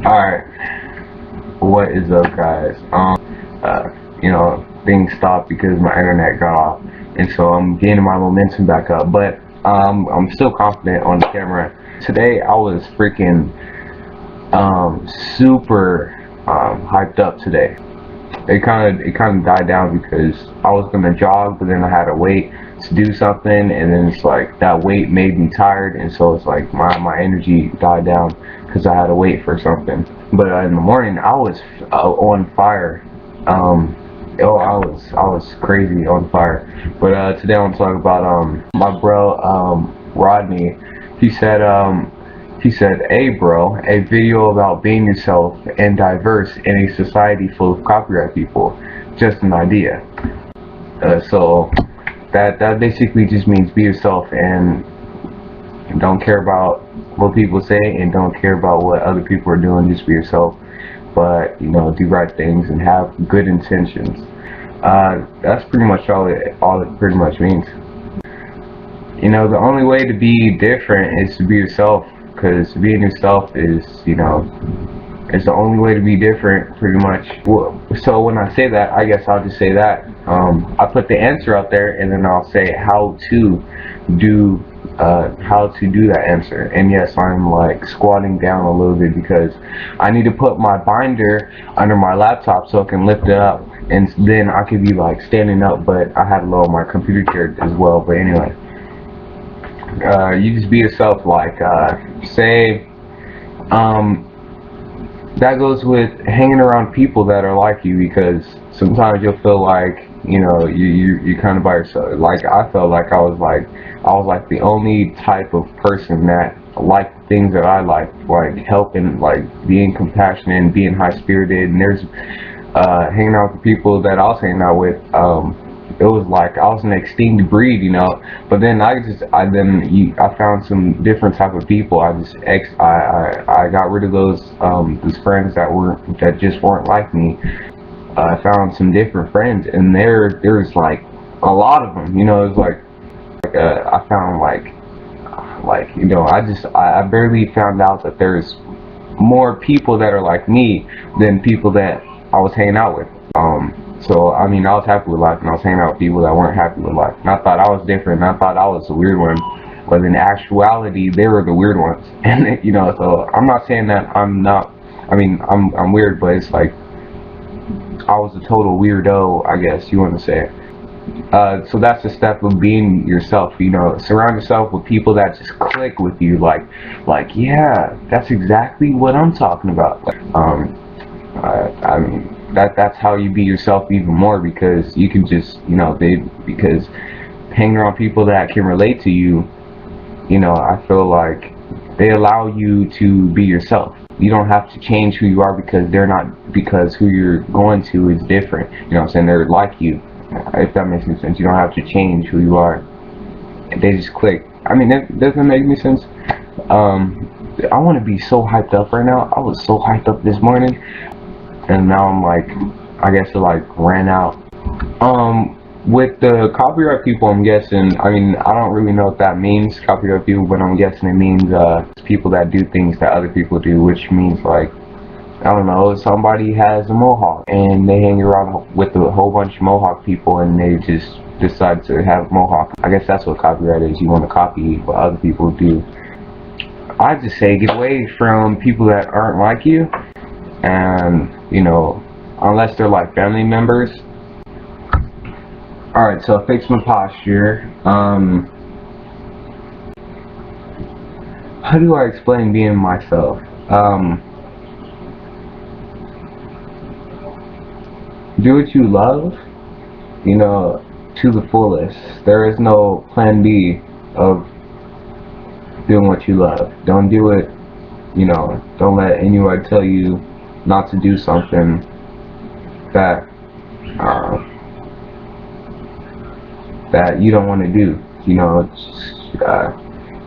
Alright, what is up guys? Things stopped because my internet got off, and so I'm gaining my momentum back up, but I'm still confident on the camera. Today I was freaking super hyped up today. It kind of died down because I was gonna jog, but then I had to wait to do something, and then it's like that wait made me tired, and so it's like my energy died down because I had to wait for something. But in the morning I was on fire. I was crazy on fire. But today I want to talk about my bro Rodney. He said "Hey bro, a video about being yourself and diverse in a society full of copyright people. Just an idea." So that basically just means be yourself and don't care about what people say and don't care about what other people are doing. Just be yourself, but do right things and have good intentions. That's pretty much all it pretty much means. The only way to be different is to be yourself, because being yourself is it's the only way to be different, pretty much. So when I say that, I guess I'll just say that I put the answer out there, and then I'll say how to do that answer. And yes, I'm like squatting down a little bit because I need to put my binder under my laptop so I can lift it up, and then I could be like standing up, but I had to lower my computer chair as well. But anyway, you just be yourself. Like say that goes with hanging around people that are like you, because sometimes you'll feel like you're kind of by yourself. Like I felt like I was like the only type of person that liked things that I like helping, like being compassionate and being high spirited. And there's hanging out with people that I was hanging out with, it was like I was an extinct breed, but then I found some different type of people. I got rid of those friends that just weren't like me. I found some different friends, and there's like a lot of them. It was like I found I barely found out that there's more people that are like me than people that I was hanging out with. So I mean, I was happy with life, and I was hanging out with people that weren't happy with life. And I thought I was different, and I thought I was the weird one, but in actuality, they were the weird ones. And so I'm not saying that I'm not. I mean, I'm weird, but it's like I was a total weirdo, I guess you want to say. So that's the step of being yourself. Surround yourself with people that just click with you. Like yeah, that's exactly what I'm talking about. I mean, that's how you be yourself even more, because you can just because hanging around people that can relate to you, I feel like they allow you to be yourself. You don't have to change who you are because who you're going to is different. What I'm saying? They're like you, if that makes any sense. You don't have to change who you are. They just click. I mean, that doesn't make any sense. I want to be so hyped up right now. I was so hyped up this morning, and now I'm like, I guess it like ran out. With the copyright people, I'm guessing, I mean, I don't really know what that means, copyright people, but I'm guessing it means people that do things that other people do, which means like, I don't know, somebody has a mohawk and they hang around with a whole bunch of mohawk people, and they just decide to have a mohawk. I guess that's what copyright is. You want to copy what other people do. I just say get away from people that aren't like you, and unless they're like family members. Alright, so fix my posture. How do I explain being myself? Do what you love, to the fullest. There is no plan B of doing what you love. Don't do it, don't let anyone tell you not to do something that that you don't want to do.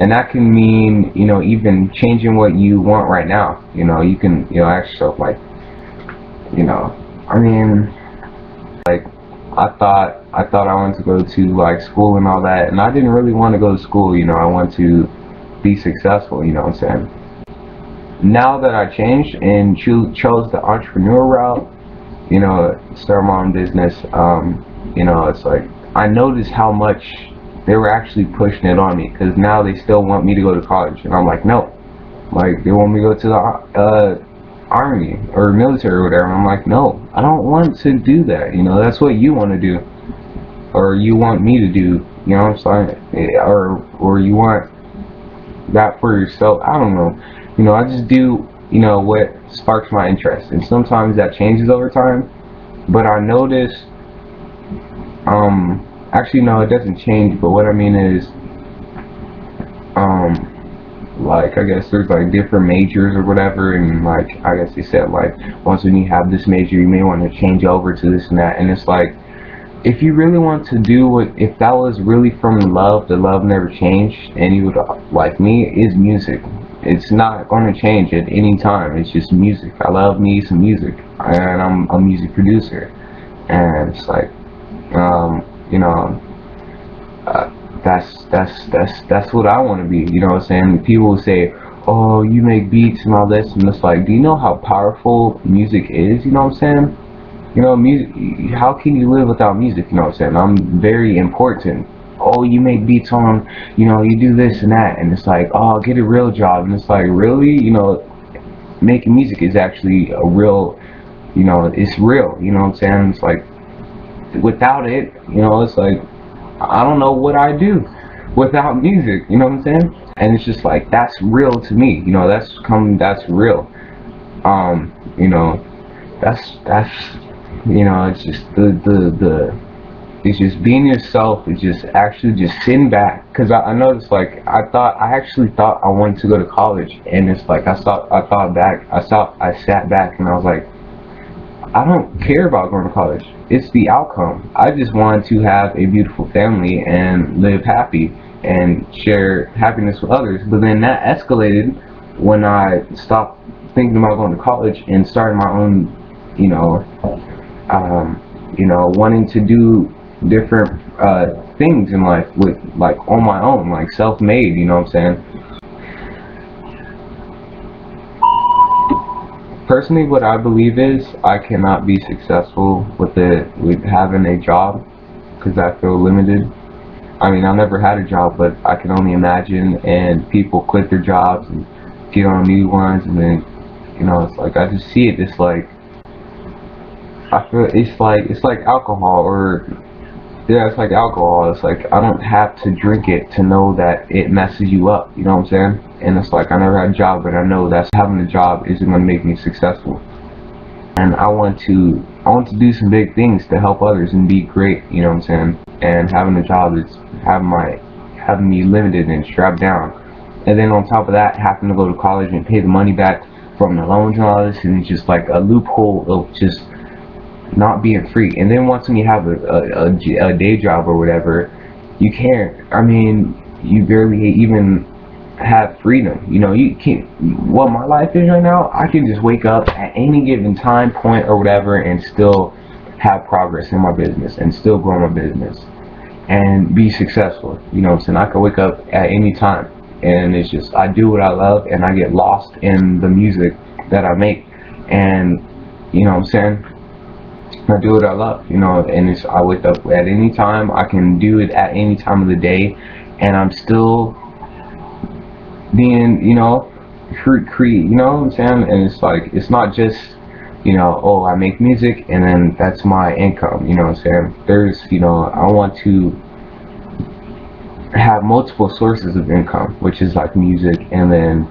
And that can mean even changing what you want right now. You can ask yourself like, I mean, like I thought I wanted to go to like school and all that, and I didn't really want to go to school. I want to be successful. You know what I'm saying? now that I changed and chose the entrepreneur route, you know, start my own business, you know, it's like I noticed how much they were actually pushing it on me, because now they still want me to go to college, and I'm like, no. Like, they want me to go to the army or military or whatever, and I'm like, no, I don't want to do that. You know, that's what you want to do, or you want me to do, you know what I'm saying, or you want that for yourself. I don't know. You know, I just do, you know, what sparks my interest, and sometimes that changes over time. But I notice, actually no, it doesn't change. But what I mean is, like, I guess there's like different majors or whatever, and like I guess they said like once when you have this major, you may want to change over to this and that, and it's like, if you really want to do what, if that was really from love, the love never changed, and you would, like me, is music. It's not going to change at any time. It's just music. I love me some music, and I'm a music producer, and it's like, you know, that's what I want to be. You know what I'm saying? People will say, oh, you make beats and all this, and it's like, do you know how powerful music is? You know what I'm saying? You know, music, how can you live without music? You know what I'm saying? I'm very important. Oh, you make beats on, you know, you do this and that, and it's like, oh, get a real job, and it's like, really? You know, making music is actually a real, you know, it's real, you know what I'm saying? It's like, without it, you know, it's like, I don't know what I do without music, you know what I'm saying? And it's just like, that's real to me, you know, that's real. You know, that's you know, it's just it's just being yourself. It's just actually just sitting back, because I noticed, like, I actually thought I wanted to go to college, and it's like I sat back and I was like, I don't care about going to college. It's the outcome. I just wanted to have a beautiful family and live happy and share happiness with others. But then that escalated when I stopped thinking about going to college and started my own, you know, wanting to do different things in life with, like, on my own, like self-made, you know what I'm saying? Personally, what I believe is I cannot be successful with having a job, because I feel limited. I mean, I never had a job, but I can only imagine, and people quit their jobs and get on new ones, and then, you know, it's like, I just see it, it's like, I feel it's like alcohol, or yeah, it's like alcohol. It's like, I don't have to drink it to know that it messes you up, you know what I'm saying? And it's like, I never had a job, but I know that having a job isn't going to make me successful. And I want to do some big things to help others and be great, you know what I'm saying? And having a job is having me limited and strapped down. And then on top of that, having to go to college and pay the money back from the loans and all this, and it's just like a loophole of just not being free. And then once when you have a day job or whatever, you can't, I mean, you barely even have freedom. You know, you can't, what my life is right now, I can just wake up at any given time point or whatever and still have progress in my business and still grow my business and be successful, you know what I'm saying? I can wake up at any time, and it's just, I do what I love, and I get lost in the music that I make, and, you know what I'm saying, I do what I love, you know, and it's, I wake up at any time, I can do it at any time of the day, and I'm still being, you know, you know what I'm saying? And it's like, it's not just, you know, oh, I make music and then that's my income, you know what I'm saying? There's, you know, I want to have multiple sources of income, which is like music, and then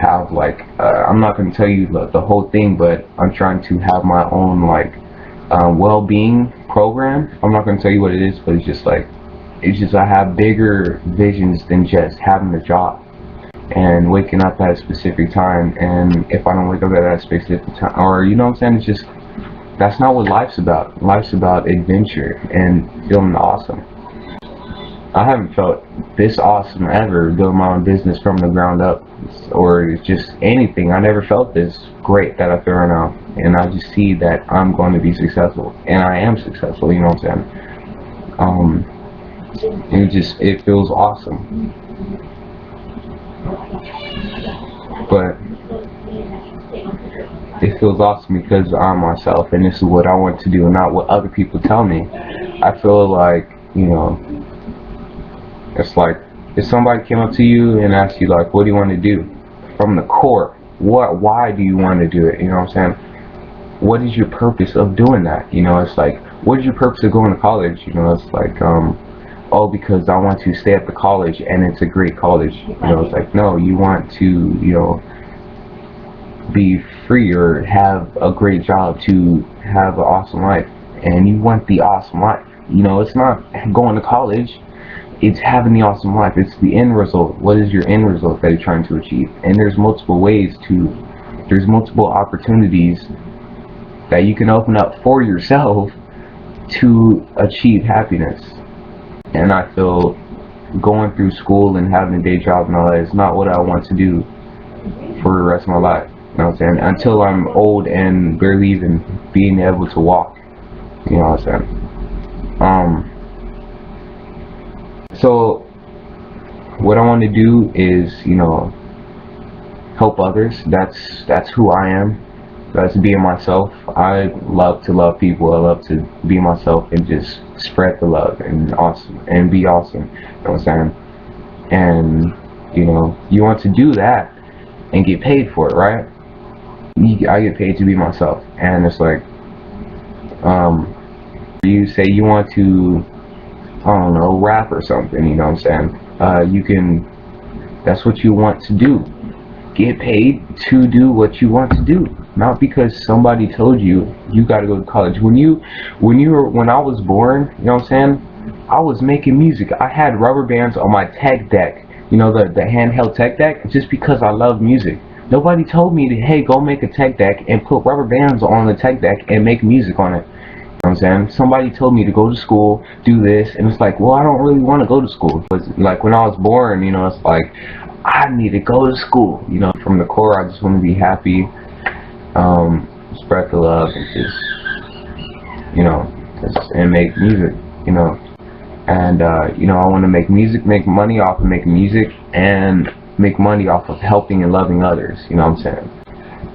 have like, I'm not going to tell you the whole thing, but I'm trying to have my own, like, well-being program. I'm not going to tell you what it is, but it's just like, I have bigger visions than just having a job and waking up at a specific time, and if I don't wake up at that specific time, or, you know what I'm saying, it's just, that's not what life's about. Life's about adventure and feeling awesome. I haven't felt this awesome ever doing my own business from the ground up, or just anything. I never felt this great that I feel right now, and I just see that I'm going to be successful, and I am successful, you know what I'm saying? It feels awesome. But it feels awesome because I'm myself and this is what I want to do and not what other people tell me. I feel like, you know, it's like if somebody came up to you and asked you like, what do you want to do? From the core, why do you want to do it? You know what I'm saying? What is your purpose of doing that? You know, it's like, what is your purpose of going to college? You know, it's like, oh, because I want to stay at the college and it's a great college. You know, it's like, no, you want to, you know, be free or have a great job to have an awesome life, and you want the awesome life. You know, it's not going to college, it's having the awesome life. It's the end result. What is your end result that you're trying to achieve? And there's multiple opportunities that you can open up for yourself to achieve happiness. And I feel going through school and having a day job and all that is not what I want to do for the rest of my life. You know what I'm saying? Until I'm old and barely even being able to walk. You know what I'm saying? So what I want to do is, you know, help others. That's who I am. That's being myself. I love to love people. I love to be myself and just spread the love and be awesome. You know what I'm saying? And you know, you want to do that and get paid for it, right? I get paid to be myself, and it's like, you say you want to, I don't know, rap or something. You know what I'm saying? You can. That's what you want to do. Get paid to do what you want to do, not because somebody told you you got to go to college. When I was born, you know what I'm saying, I was making music. I had rubber bands on my tech deck, you know, the handheld tech deck, just because I love music. Nobody told me to, hey, go make a tech deck and put rubber bands on the tech deck and make music on it. You know what I'm saying? Somebody told me to go to school, do this, and it's like, well, I don't really want to go to school. But like when I was born, you know, it's like, I need to go to school. You know, from the core, I just want to be happy, spread the love, and just, you know, and make music, you know. And, you know, I want to make music, make money off of making music, and make money off of helping and loving others, you know what I'm saying?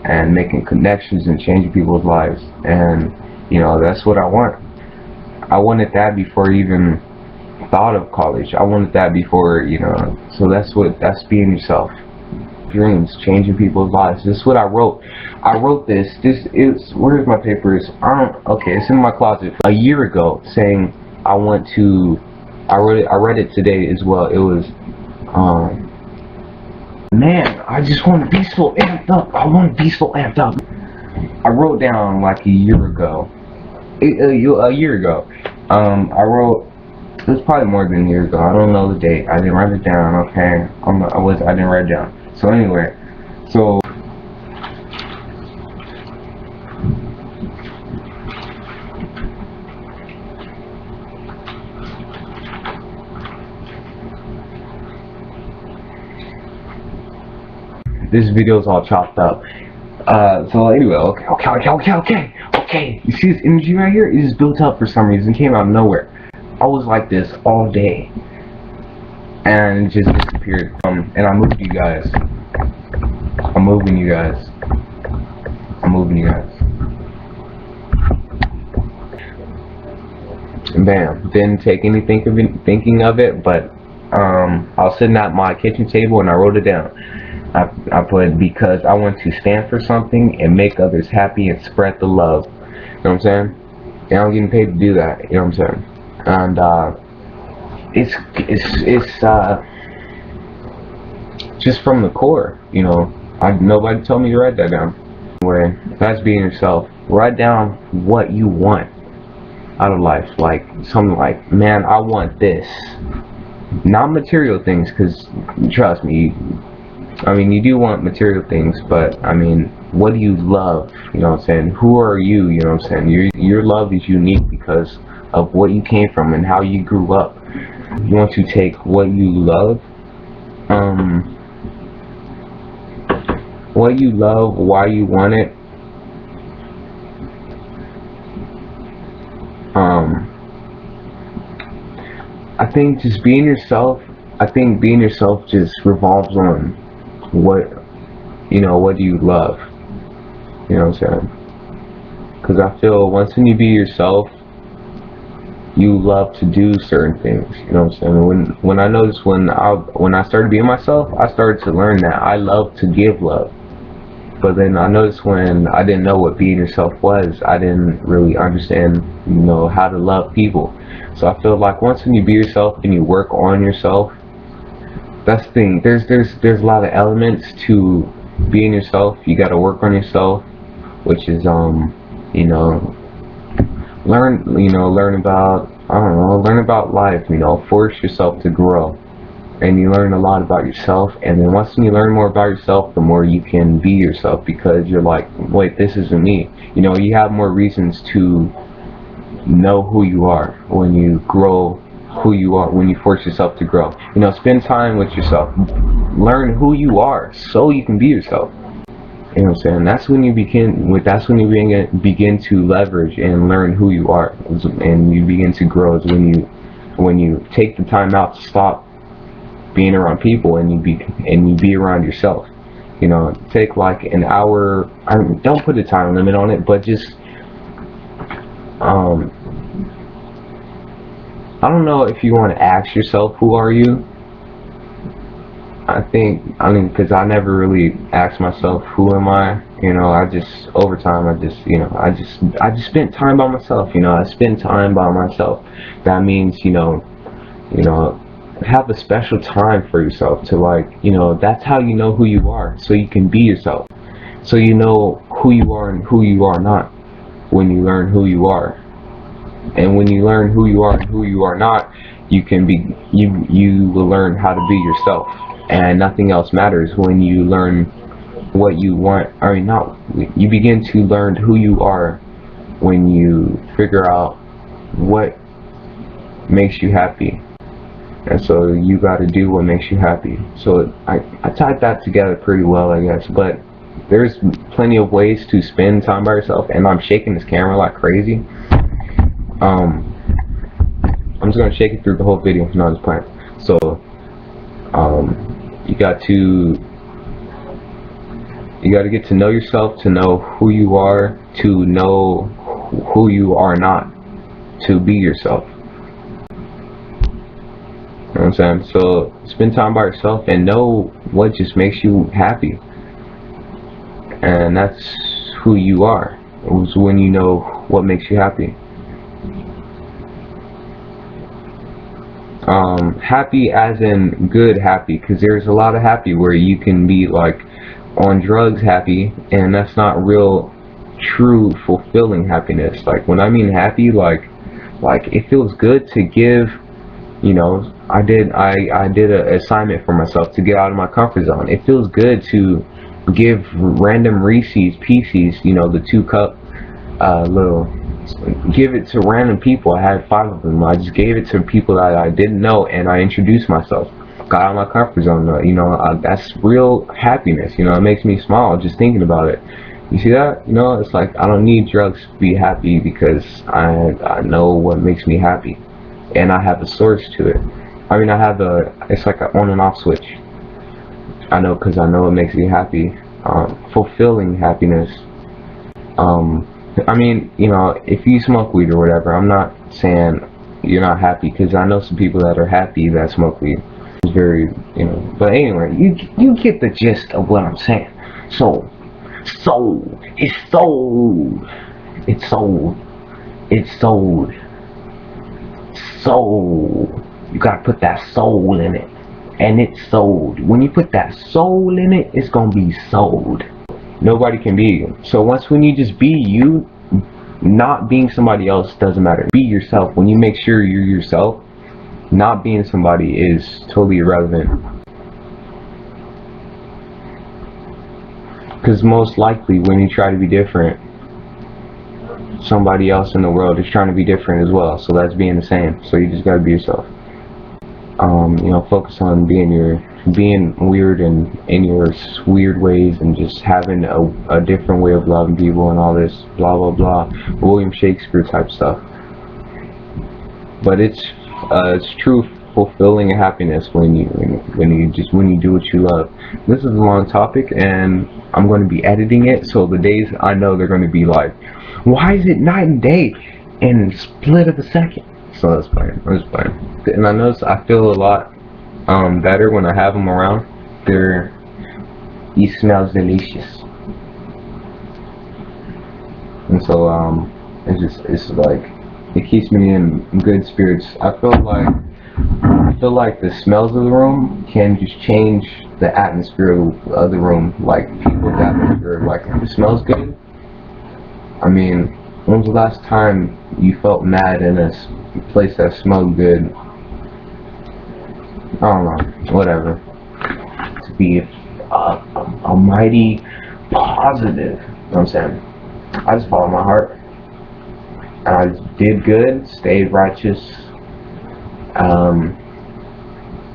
And making connections and changing people's lives. And, you know, that's what I want. I wanted that before I even thought of college. I wanted that before, you know, so that's being yourself. Dreams, changing people's lives. This is what I wrote. I wrote this is, where's my papers? Okay, it's in my closet. A year ago, saying I read it today as well. It was, man, I just want to be so amped up. I want to be so amped up. I wrote down like a year ago. A year ago. I wrote, it was probably more than a year ago. I don't know the date. I didn't write it down, okay? I didn't write it down. So anyway, so this video's all chopped up. So anyway, okay. You see this energy right here? It just built up for some reason. It came out of nowhere. I was like this all day, and it just disappeared. And I moved you guys. I'm moving you guys. And bam. Didn't take any thinking of it, but I was sitting at my kitchen table and I wrote it down. I put, because I want to stand for something and make others happy and spread the love. You know what I'm saying? And I'm getting paid to do that. You know what I'm saying? And it's just from the core. You know, nobody told me to write that down. Where that's being yourself. Write down what you want out of life. Like something like, man, I want this. Not material things, because trust me. I mean, you do want material things, but I mean, what do you love? You know what I'm saying? Who are you? You know what I'm saying? Your love is unique because of what you came from and how you grew up. You want to take what you love, why you want it, I think just being yourself. I think being yourself just revolves on what do you love. You know what I'm saying? Because I feel once when you be yourself, you love to do certain things. You know what I'm saying? When I noticed when I started being myself, I started to learn that I love to give love. But then I noticed when I didn't know what being yourself was, I didn't really understand, you know, how to love people. So I feel like once when you be yourself and you work on yourself, that's the thing. There's a lot of elements to being yourself. You got to work on yourself, which is you know, learn about, I don't know, learn about life. You know, force yourself to grow, and you learn a lot about yourself. And then once you learn more about yourself, the more you can be yourself, because you're like, wait, this isn't me. You know, you have more reasons to know who you are when you grow who you are, when you force yourself to grow. You know, spend time with yourself, learn who you are so you can be yourself. You know what I'm saying? That's when you begin to leverage and learn who you are, and you begin to grow. Is when you take the time out to stop being around people and you be around yourself. You know, take like an hour. Don't put a time limit on it, but just I don't know if you want to ask yourself, who are you? I mean, because I never really asked myself, who am I? You know, over time, I just spent time by myself. You know, I spend time by myself. That means, you know, have a special time for yourself to, like, you know, that's how you know who you are, so you can be yourself. So you know who you are and who you are not when you learn who you are. And when you learn who you are and who you are not, you will learn how to be yourself. And nothing else matters when you learn what you want. I mean, not, you begin to learn who you are when you figure out what makes you happy. And so you got to do what makes you happy. So I tied that together pretty well, I guess. But there's plenty of ways to spend time by yourself. And I'm shaking this camera like crazy. I'm just gonna shake it through the whole video. No, I'm just playing. So you got to get to know yourself, to know who you are, to know who you are not, to be yourself. You know what I'm saying? So spend time by yourself and know what just makes you happy, and that's who you are. It was when you know what makes you happy. Happy as in good happy, because there's a lot of happy where you can be like on drugs happy, and that's not real true fulfilling happiness. Like when I mean happy, like it feels good to give. You know, I did an assignment for myself to get out of my comfort zone. It feels good to give random Reese's Pieces, you know, the 2-cup give it to random people. I had 5 of them. I just gave it to people that I didn't know, and I introduced myself. Got out of my comfort zone. You know, that's real happiness. You know, it makes me smile just thinking about it. You see that? You know, it's like I don't need drugs to be happy, because I know what makes me happy, and I have a source to it. I mean, it's like an on and off switch. I know, because I know it makes me happy. Fulfilling happiness. I mean, you know, if you smoke weed or whatever, I'm not saying you're not happy, because I know some people that are happy that smoke weed. It's very, you know, but anyway, you get the gist of what I'm saying. So it's sold. You gotta put that soul in it, and it's sold. When you put that soul in it, it's gonna be sold. Nobody can be you. So when you just be you, not being somebody else doesn't matter. Be yourself. When you make sure you're yourself, not being somebody is totally irrelevant. Because most likely when you try to be different, somebody else in the world is trying to be different as well. So that's being the same. So you just gotta be yourself. You know, focus on being weird and in your weird ways, and just having a different way of loving people and all this blah blah blah, William Shakespeare type stuff. But it's true fulfilling happiness when you do what you love. This is a long topic, and I'm going to be editing it, so the days I know they're going to be like, why is it night and day and split of a second? So that's fine. I'm just playing. And I notice I feel a lot better when I have them around. He smells delicious, and so it's like it keeps me in good spirits. I feel like the smells of the room can just change the atmosphere of the room, like people's atmosphere. Like if it smells good, I mean, when was the last time you felt mad in a place that smelled good? I don't know, whatever. To be a mighty positive, you know what I'm saying? I just followed my heart, and I just did good, stayed righteous, and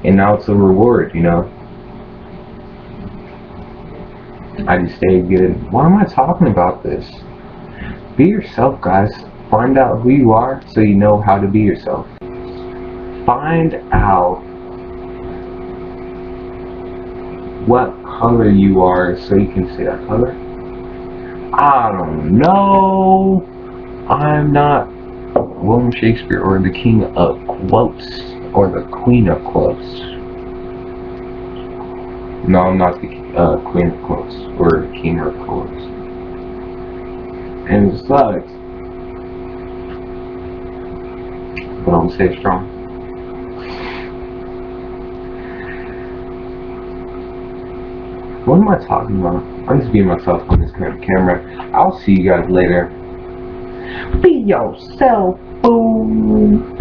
now it's a reward, you know. I just stayed good. Why am I talking about this? Be yourself, guys. Find out who you are so you know how to be yourself. Find out what color you are so you can say that color. I don't know. I'm not William Shakespeare or the king of quotes or the queen of quotes. No, I'm not the queen of quotes or the king of quotes. And it sucks. But I'm stay strong. What am I talking about? I'm just being myself on this kind of camera. I'll see you guys later. Be yourself, boom.